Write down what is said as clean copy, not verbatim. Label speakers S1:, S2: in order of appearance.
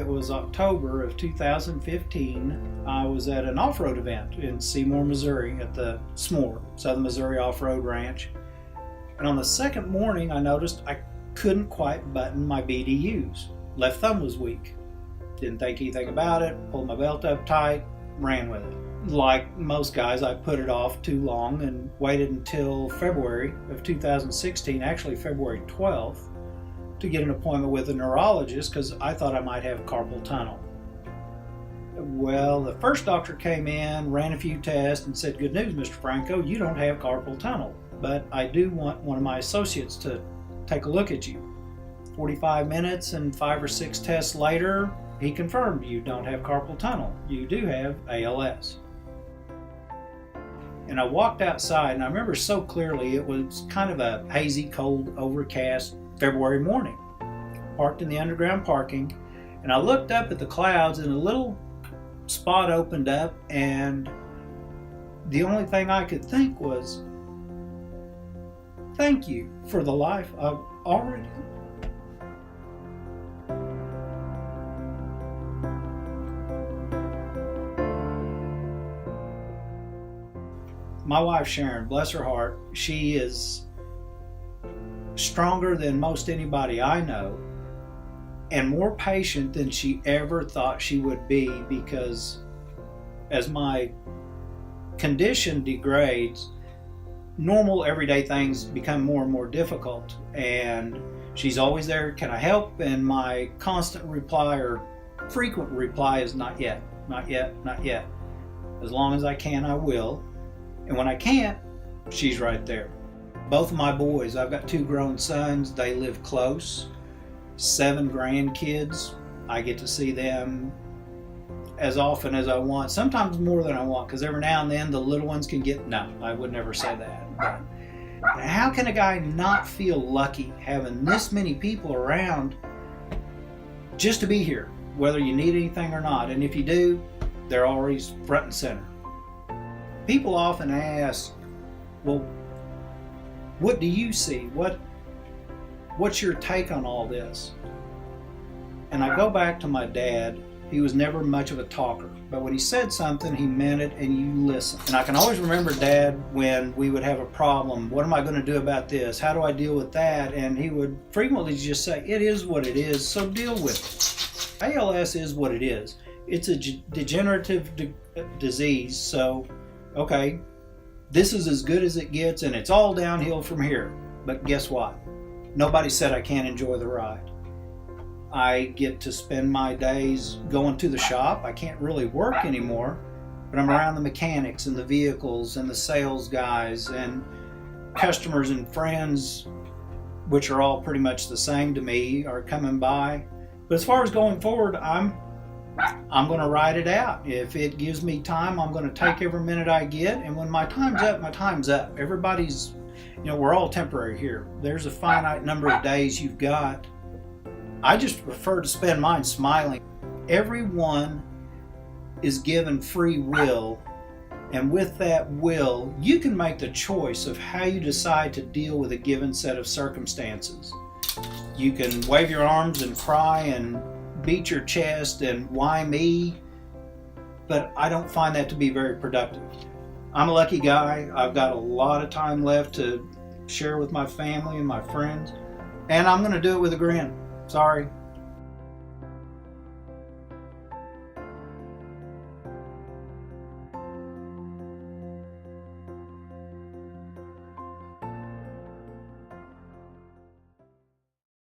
S1: was October of 2015. I was at an off-road event in Seymour, Missouri at the SMORE, Southern Missouri Off-Road Ranch. And on the second morning, I noticed I couldn't quite button my BDUs. Left thumb was weak. Didn't think anything about it, pulled my belt up tight, ran with it. Like most guys, I put it off too long and waited until February of 2016, actually February 12th, to get an appointment with a neurologist because I thought I might have carpal tunnel. Well, the first doctor came in, ran a few tests, and said, "Good news, Mr. Franco, you don't have carpal tunnel, but I do want one of my associates to take a look at you." 45 minutes and 5 or 6 tests later, he confirmed you don't have carpal tunnel. You do have ALS. And I walked outside, and I remember so clearly it was kind of a hazy, cold, overcast February morning. Parked in the underground parking, and I looked up at the clouds, and a little spot opened up, and the only thing I could think was, thank you for the life I've already. My wife Sharon, bless her heart, she is stronger than most anybody I know and more patient than she ever thought she would be, because as my condition degrades, normal everyday things become more and more difficult, and she's always there, "Can I help?" And my constant reply or frequent reply is "Not yet, not yet, not yet. As long as I can, I will." And when I can't, she's right there. Both of my boys, I've got 2 grown sons, they live close. 7 grandkids, I get to see them as often as I want, sometimes more than I want, because every now and then the little ones can get, no, I would never say that. But how can a guy not feel lucky having this many people around just to be here, whether you need anything or not? And if you do, they're always front and center. People often ask, well, what do you see? What's your take on all this? And I go back to my dad. He was never much of a talker, but when he said something, he meant it, and you listen. And I can always remember Dad when we would have a problem. What am I going to do about this? How do I deal with that? And he would frequently just say, "It is what it is, so deal with it." ALS is what it is. It's a degenerative disease, so okay, this is as good as it gets, and it's all downhill from here. But guess what? Nobody said I can't enjoy the ride. I get to spend my days going to the shop. I can't really work anymore, but I'm around the mechanics and the vehicles and the sales guys and customers and friends, which are all pretty much the same to me, are coming by. But as far as going forward, I'm going to ride it out. If it gives me time, I'm going to take every minute I get. And when my time's up, my time's up. Everybody's, we're all temporary here. There's a finite number of days you've got. I just prefer to spend mine smiling. Everyone is given free will. And with that will, you can make the choice of how you decide to deal with a given set of circumstances. You can wave your arms and cry and beat your chest and why me, but I don't find that to be very productive. I'm a lucky guy. I've got a lot of time left to share with my family and my friends, and I'm going to do it with a grin. Sorry,